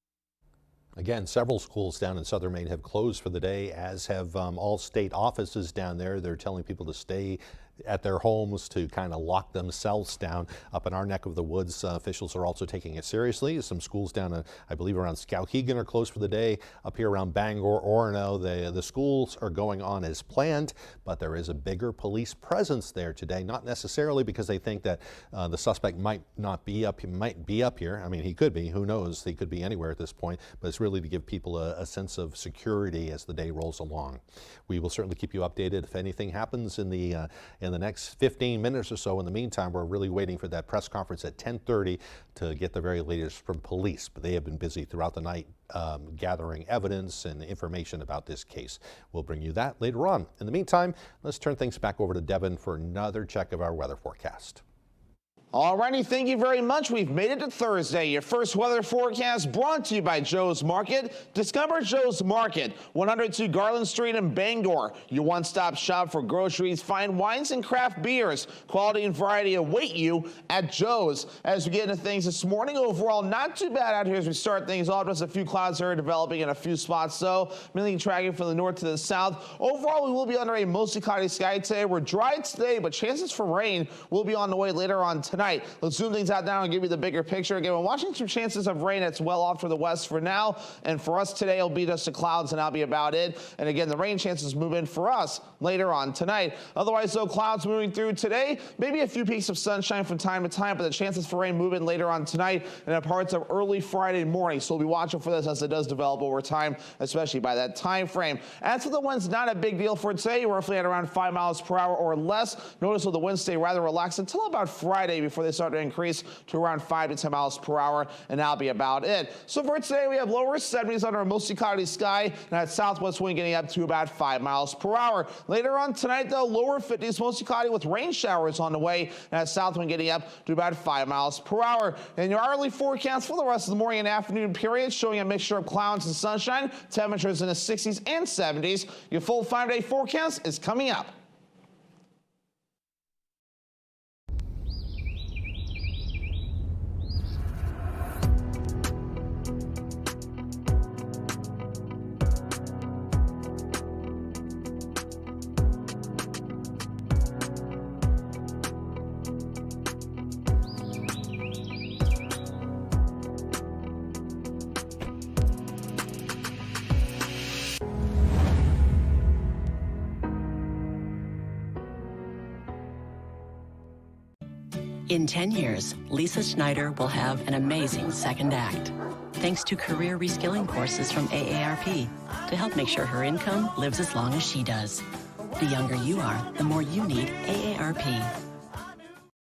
Again, several schools down in southern Maine have closed for the day, as have all state offices down there. They're telling people to stay at their homes, to kind of lock themselves down. Up in our neck of the woods, officials are also taking it seriously. Some schools down, I believe, around Skowhegan are closed for the day. Up here around Bangor, Orono, the schools are going on as planned, but there is a bigger police presence there today. Not necessarily because they think that the suspect might be up here. I mean, he could be. Who knows? He could be anywhere at this point. But it's really to give people a sense of security as the day rolls along. We will certainly keep you updated if anything happens in the next 15 minutes or so. In the meantime, we're really waiting for that press conference at 10:30 to get the very latest from police. But they have been busy throughout the night gathering evidence and information about this case. We'll bring you that later on. In the meantime, let's turn things back over to Devin for another check of our weather forecast. Alrighty, thank you very much. We've made it to Thursday. Your first weather forecast brought to you by Joe's Market. Discover Joe's Market, 102 Garland Street in Bangor. Your one-stop shop for groceries, fine wines, and craft beers. Quality and variety await you at Joe's. As we get into things this morning, overall not too bad out here as we start things off. Just a few clouds are developing in a few spots, so mainly tracking from the north to the south. Overall, we will be under a mostly cloudy sky today. We're dry today, but chances for rain will be on the way later on tonight. tonight. Let's zoom things out now and give you the bigger picture. Again, we're watching some chances of rain. It's well off for the west for now. And for us today, it'll be just the clouds, and that'll be about it. And again, the rain chances move in for us later on tonight. Otherwise, though, clouds moving through today. Maybe a few peaks of sunshine from time to time, but the chances for rain move in later on tonight and in parts of early Friday morning. So we'll be watching for this as it does develop over time, especially by that time frame. As for the winds, not a big deal for today. Roughly at around 5 miles per hour or less. Notice that the winds stay rather relaxed until about Friday before they start to increase to around 5 to 10 miles per hour, and that'll be about it. So for today, we have lower 70s under a mostly cloudy sky, and that southwest wind getting up to about 5 miles per hour. Later on tonight, though, lower 50s, mostly cloudy with rain showers on the way, and that south wind getting up to about 5 miles per hour. And your hourly forecast for the rest of the morning and afternoon period showing a mixture of clouds and sunshine, temperatures in the 60s and 70s. Your full 5-day forecast is coming up. In 10 years, Lisa Schneider will have an amazing second act, thanks to career reskilling courses from AARP to help make sure her income lives as long as she does. The younger you are, the more you need AARP.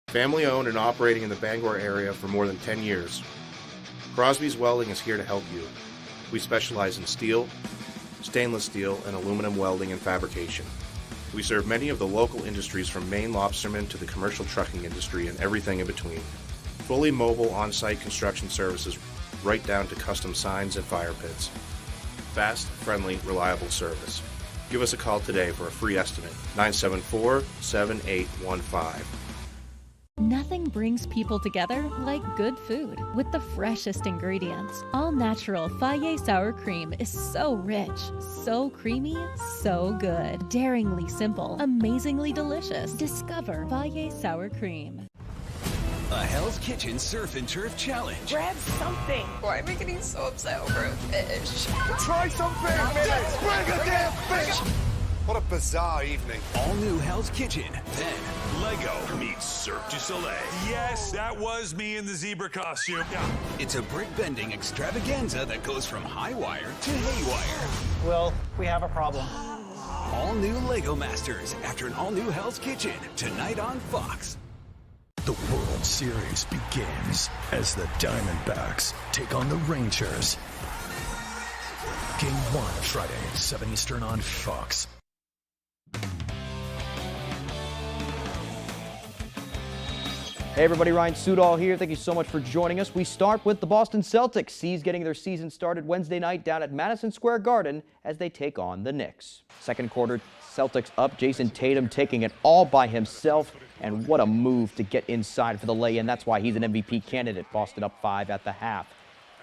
Family owned and operating in the Bangor area for more than 10 years. Crosby's Welding is here to help you. We specialize in steel, stainless steel, and aluminum welding and fabrication. We serve many of the local industries from Maine lobstermen to the commercial trucking industry and everything in between. Fully mobile on-site construction services right down to custom signs and fire pits. Fast, friendly, reliable service. Give us a call today for a free estimate, 974-7815. Nothing brings people together like good food with the freshest ingredients. All natural Fage sour cream is so rich, so creamy, so good. Daringly simple, amazingly delicious. Discover Fage sour cream. A Hell's Kitchen Surf and Turf Challenge. Grab something. Why am I getting so upset over a fish? Try something, man. Bring a damn fish. What a bizarre evening. All new Hell's Kitchen. Then Lego meets Cirque du Soleil. Yes, that was me in the zebra costume. Yeah. It's a brick-bending extravaganza that goes from high wire to haywire. Well, we have a problem. All new Lego Masters after an all-new Hell's Kitchen. Tonight on Fox. The World Series begins as the Diamondbacks take on the Rangers. Game 1, Friday, 7 Eastern on Fox. Hey everybody, Ryan Sudol here. Thank you so much for joining us. We start with the Boston Celtics. C's getting their season started Wednesday night down at Madison Square Garden as they take on the Knicks. Second quarter, Celtics up. Jason Tatum taking it all by himself. And what a move to get inside for the lay-in. That's why he's an MVP candidate. Boston up 5 at the half.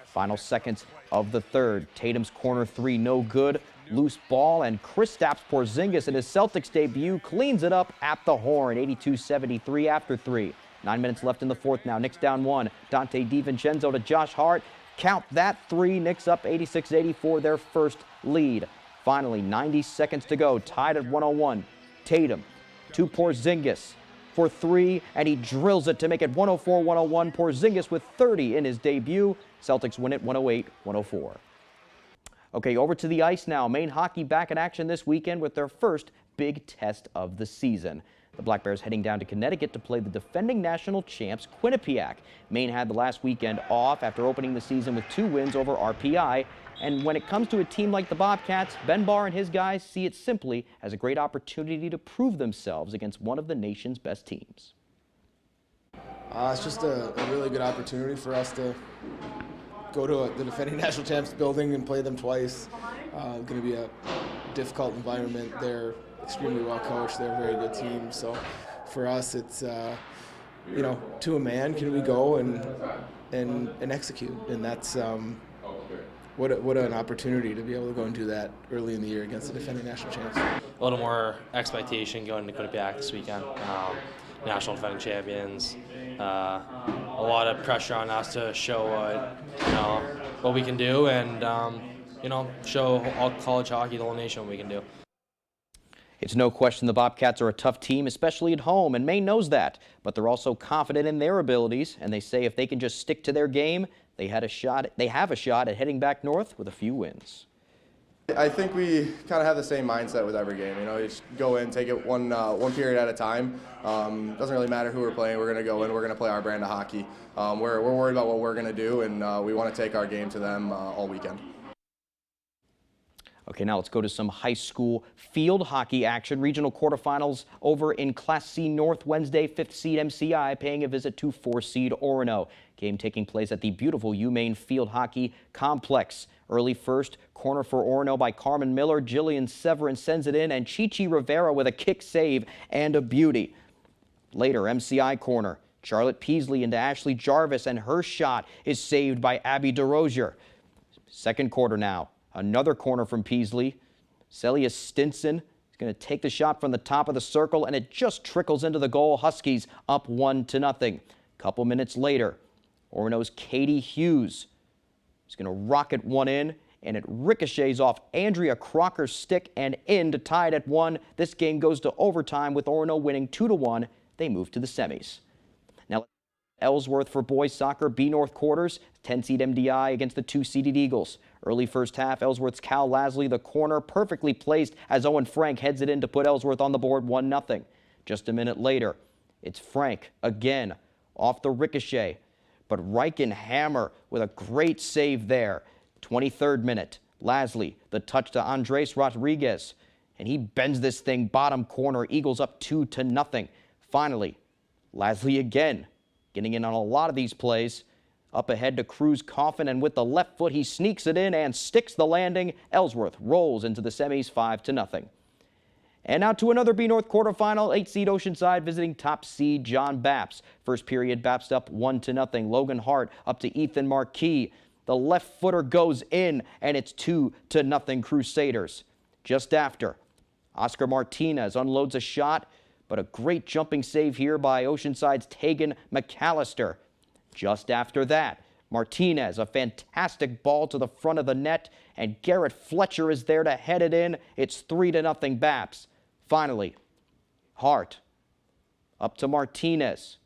Final seconds of the third. Tatum's corner three, no good. Loose ball, and Kristaps Porzingis in his Celtics debut cleans it up at the horn. 82-73 after 3. 9 minutes left in the fourth now. Knicks down 1. Dante DiVincenzo to Josh Hart. Count that 3. Knicks up 86-84, their first lead. Finally, 90 seconds to go. Tied at 101. Tatum to Porzingis for 3, and he drills it to make it 104-101. Porzingis with 30 in his debut. Celtics win it 108-104. Okay, over to the ice now. Maine hockey back in action this weekend with their first big test of the season. The Black Bears heading down to Connecticut to play the defending national champs Quinnipiac. Maine had the last weekend off after opening the season with 2 wins over RPI. And when it comes to a team like the Bobcats, Ben Barr and his guys see it simply as a great opportunity to prove themselves against one of the nation's best teams. It's just a really good opportunity for us to go to the defending national champs building and play them twice. Going to be a difficult environment. They're extremely well coached. They're a very good team. So for us, it's to a man, can we go and execute? And that's what an opportunity to be able to go and do that early in the year against the defending national champs. A little more expectation going into Quinnipiac this weekend. National defending champions. a lot of pressure on us to show what we can do and show all college hockey, the whole nation, what we can do. It's no question the Bobcats are a tough team, especially at home, and Maine knows that. But they're also confident in their abilities, and they say if they can just stick to their game, they have a shot at heading back north with a few wins. I think we kind of have the same mindset with every game. You just go in, take it one period at a time. Doesn't really matter who we're playing. We're going to go in. We're going to play our brand of hockey. We're worried about what we're going to do, and we want to take our game to them all weekend. Okay, now let's go to some high school field hockey action. Regional quarterfinals over in Class C North Wednesday. 5th seed MCI paying a visit to 4th seed Orono. Game taking place at the beautiful UMaine Field Hockey Complex. Early first, corner for Orono by Carmen Miller. Jillian Severin sends it in, and Chichi Rivera with a kick save and a beauty. Later, MCI corner. Charlotte Peasley into Ashley Jarvis, and her shot is saved by Abby DeRozier. Second quarter now. Another corner from Peasley. Celia Stinson is going to take the shot from the top of the circle, and it just trickles into the goal. Huskies up 1-0. Couple minutes later, Orono's Katie Hughes is going to rocket one in, and it ricochets off Andrea Crocker's stick and in to tie it at 1. This game goes to overtime with Orono winning 2-1. They move to the semis. Now, Ellsworth for boys soccer, B North quarters, 10-seed MDI against the 2-seeded Eagles. Early first half, Ellsworth's Cal Lasley, the corner, perfectly placed as Owen Frank heads it in to put Ellsworth on the board 1-0. Just a minute later, it's Frank again off the ricochet, but Reichenhammer with a great save there. 23rd minute, Lasley, the touch to Andres Rodriguez, and he bends this thing bottom corner. Eagles up 2-0. Finally, Lasley again, getting in on a lot of these plays. Up ahead to Cruz Coffin, and with the left foot, he sneaks it in and sticks the landing. Ellsworth rolls into the semis 5-0. And now to another B North quarterfinal, 8-seed Oceanside visiting top seed John Bapps. First period, Bapps up 1-0. Logan Hart up to Ethan Marquis. The left footer goes in, and it's 2-0 Crusaders. Just after, Oscar Martinez unloads a shot, but a great jumping save here by Oceanside's Tegan McAllister. Just after that, Martinez, a fantastic ball to the front of the net, and Garrett Fletcher is there to head it in. It's 3-0 Bapps. Finally, Hart up to Martinez,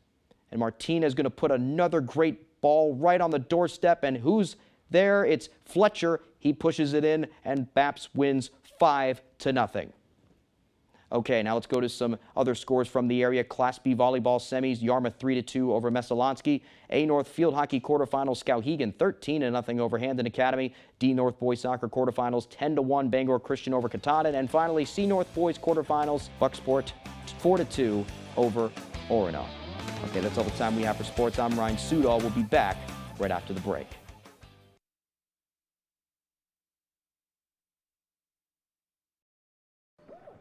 and Martinez going to put another great ball right on the doorstep, and who's there? It's Fletcher. He pushes it in, and Bapps wins 5-0. Okay, now let's go to some other scores from the area. Class B volleyball semis, Yarmouth 3-2 over Messalonsky. A North field hockey quarterfinals, Skowhegan 13-0 over Hamden Academy. D North boys soccer quarterfinals, 10-1 Bangor Christian over Katahdin. And finally, C North boys quarterfinals, Bucksport 4-2 over Orono. Okay, that's all the time we have for sports. I'm Ryan Sudol. We'll be back right after the break.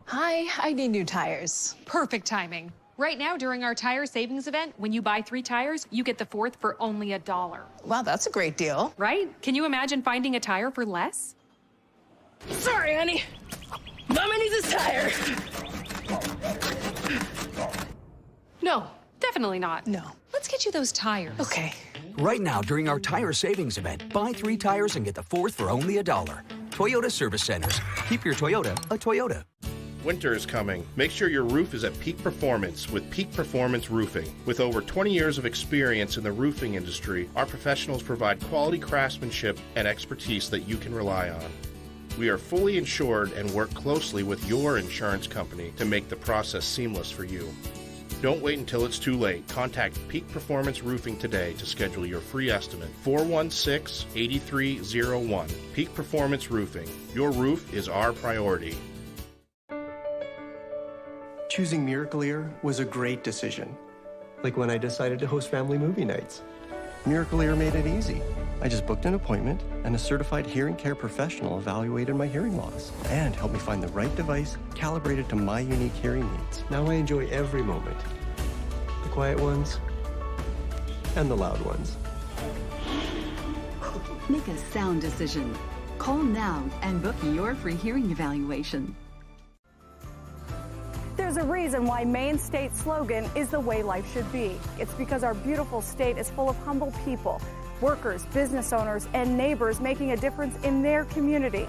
Hi, I need new tires. Perfect timing. Right now, during our tire savings event, when you buy 3 tires, you get the 4th for only $1. Wow, that's a great deal. Right? Can you imagine finding a tire for less? Sorry, honey. Mama needs a tire. No, definitely not. No. Let's get you those tires. Okay. Right now, during our tire savings event, buy 3 tires and get the 4th for only $1. Toyota Service Centers. Keep your Toyota a Toyota. Winter is coming. Make sure your roof is at peak performance with Peak Performance Roofing. With over 20 years of experience in the roofing industry, our professionals provide quality craftsmanship and expertise that you can rely on. We are fully insured and work closely with your insurance company to make the process seamless for you. Don't wait until it's too late. Contact Peak Performance Roofing today to schedule your free estimate. 416-8301. Peak Performance Roofing. Your roof is our priority. Choosing Miracle Ear was a great decision. Like when I decided to host family movie nights. Miracle Ear made it easy. I just booked an appointment, and a certified hearing care professional evaluated my hearing loss and helped me find the right device calibrated to my unique hearing needs. Now I enjoy every moment. The quiet ones and the loud ones. Make a sound decision. Call now and book your free hearing evaluation. There's a reason why Maine State's slogan is the way life should be. It's because our beautiful state is full of humble people, workers, business owners, and neighbors making a difference in their community.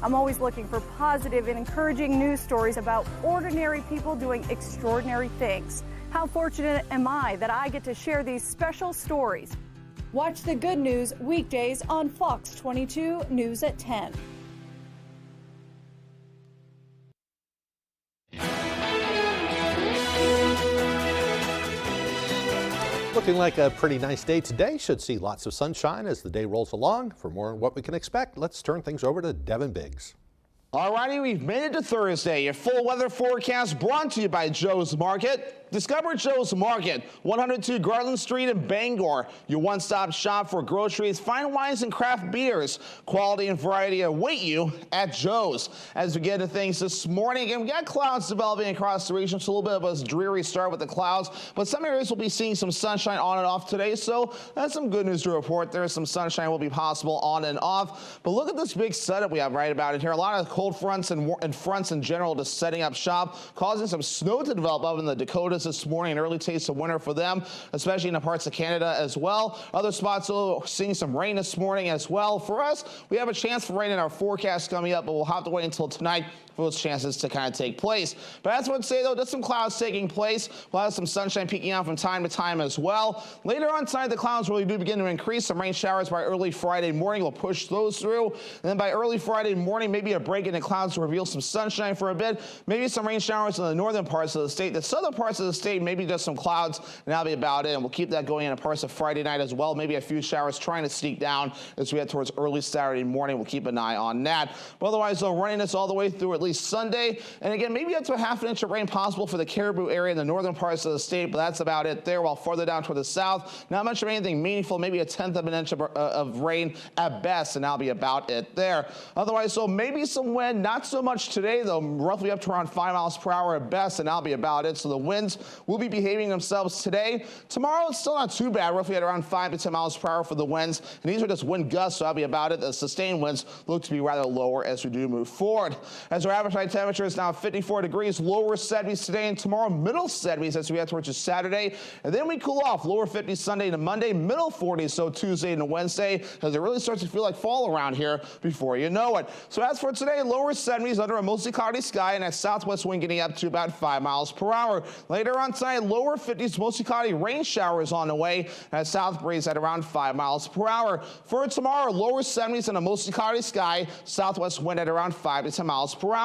I'm always looking for positive and encouraging news stories about ordinary people doing extraordinary things. How fortunate am I that I get to share these special stories? Watch the good news weekdays on Fox 22 News at 10. Looking like a pretty nice day today. Should see lots of sunshine as the day rolls along. For more on what we can expect, let's turn things over to Devin Biggs. Alrighty, we've made it to Thursday. Your full weather forecast brought to you by Joe's Market. Discover Joe's Market, 102 Garland Street in Bangor. Your one-stop shop for groceries, fine wines, and craft beers. Quality and variety await you at Joe's. As we get into things this morning, again, we got clouds developing across the region. It's a little bit of a dreary start with the clouds, but some areas will be seeing some sunshine on and off today, so that's some good news to report. There is some sunshine will be possible on and off, but look at this big setup we have right about it here. A lot of cold fronts and fronts in general just setting up shop, causing some snow to develop up in the Dakotas this morning. An early taste of winter for them, especially in the parts of Canada as well. Other spots seeing some rain this morning as well. For us, we have a chance for rain in our forecast coming up, but we'll have to wait until tonight for those chances to kind of take place. But as I would say, though, just some clouds taking place. We'll have some sunshine peeking out from time to time as well. Later on tonight, the clouds really do begin to increase. Some rain showers by early Friday morning will push those through. And then by early Friday morning, maybe a break in the clouds to reveal some sunshine for a bit. Maybe some rain showers in the northern parts of the state. The southern parts of the state, maybe just some clouds, and that'll be about it. And we'll keep that going into parts of Friday night as well. Maybe a few showers trying to sneak down as we head towards early Saturday morning. We'll keep an eye on that. But otherwise, though, running this all the way through at least Sunday. And again, maybe up to a half an inch of rain possible for the Caribou area in the northern parts of the state, but that's about it there. While farther down toward the south, not much of anything meaningful, maybe a tenth of an inch of rain at best, and that'll be about it there. Otherwise, so maybe some wind, not so much today, though, roughly up to around 5 miles per hour at best, and that'll be about it. So the winds will be behaving themselves today. Tomorrow, it's still not too bad, roughly at around 5 to 10 miles per hour for the winds, and these are just wind gusts, so that'll be about it. The sustained winds look to be rather lower as we do move forward. As our average high temperature is now 54 degrees, lower 70s today and tomorrow, middle 70s as we head towards Saturday, and then we cool off, lower 50s Sunday to Monday, middle 40s, so Tuesday and Wednesday, as it really starts to feel like fall around here before you know it. So as for today, lower 70s under a mostly cloudy sky, and that southwest wind getting up to about 5 miles per hour. Later on tonight, lower 50s, mostly cloudy, rain showers on the way, and a south breeze at around 5 miles per hour. For tomorrow, lower 70s and a mostly cloudy sky, southwest wind at around 5 to 10 miles per hour.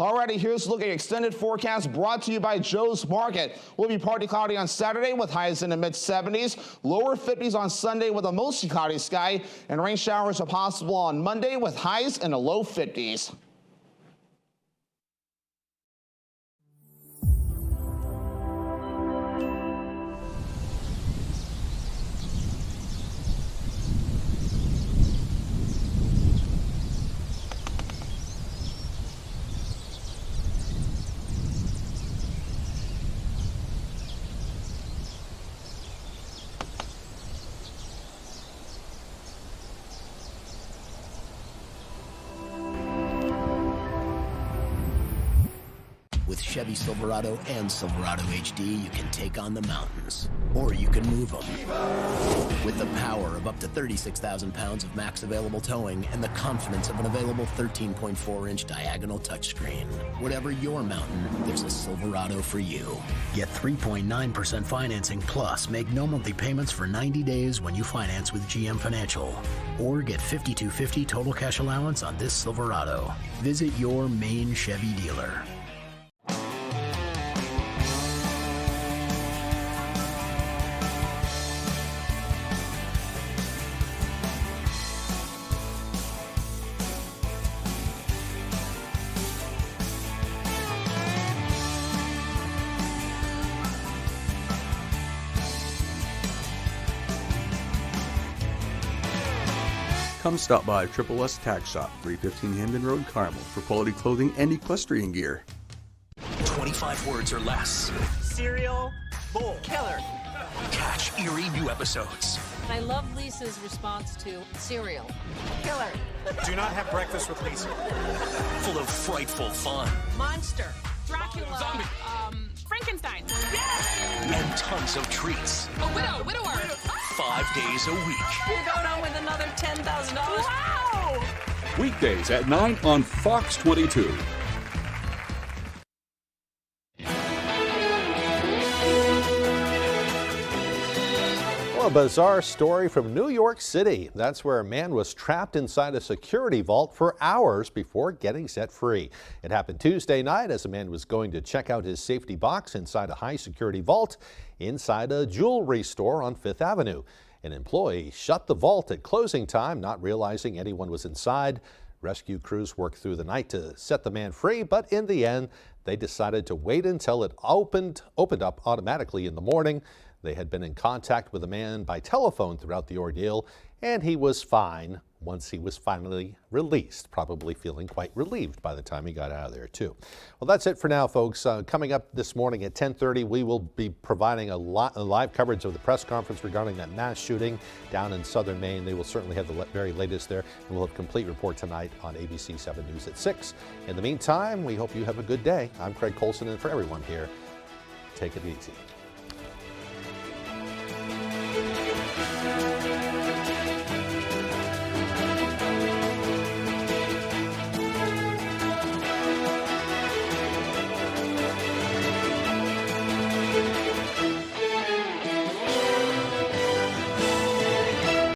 Alrighty, here's a look at extended forecast brought to you by Joe's Market. We'll be partly cloudy on Saturday with highs in the mid 70s, lower 50s on Sunday with a mostly cloudy sky, and rain showers are possible on Monday with highs in the low 50s. With Chevy Silverado and Silverado HD, you can take on the mountains, or you can move them. With the power of up to 36,000 pounds of max available towing and the confidence of an available 13.4-inch diagonal touchscreen. Whatever your mountain, there's a Silverado for you. Get 3.9% financing plus make no monthly payments for 90 days when you finance with GM Financial. Or get $5,250 total cash allowance on this Silverado. Visit your main Chevy dealer. Come stop by Triple S Tack Shop, 315 Hamden Road, Carmel, for quality clothing and equestrian gear. 25 words or less. Cereal bowl. Killer. Catch eerie new episodes. I love Lisa's response to cereal. Killer. Do not have breakfast with Lisa. Full of frightful fun. Monster. Dracula. Frankenstein. And tons of treats. A widower. 5 days a week. You're going on with another $10,000. Wow! Weekdays at 9 on Fox 22. Well, a bizarre story from New York City. That's where a man was trapped inside a security vault for hours before getting set free. It happened Tuesday night as a man was going to check out his safety box inside a high security vault inside a jewelry store on Fifth Avenue. An employee shut the vault at closing time, not realizing anyone was inside. Rescue crews worked through the night to set the man free, but in the end, they decided to wait until it opened up automatically in the morning. They had been in contact with the man by telephone throughout the ordeal, and he was fine once he was finally released, probably feeling quite relieved by the time he got out of there, too. Well, that's it for now, folks. Coming up this morning at 10:30, we will be providing a live coverage of the press conference regarding that mass shooting down in southern Maine. They will certainly have the very latest there, and we'll have a complete report tonight on ABC 7 News at 6. In the meantime, we hope you have a good day. I'm Craig Colson, and for everyone here, take it easy.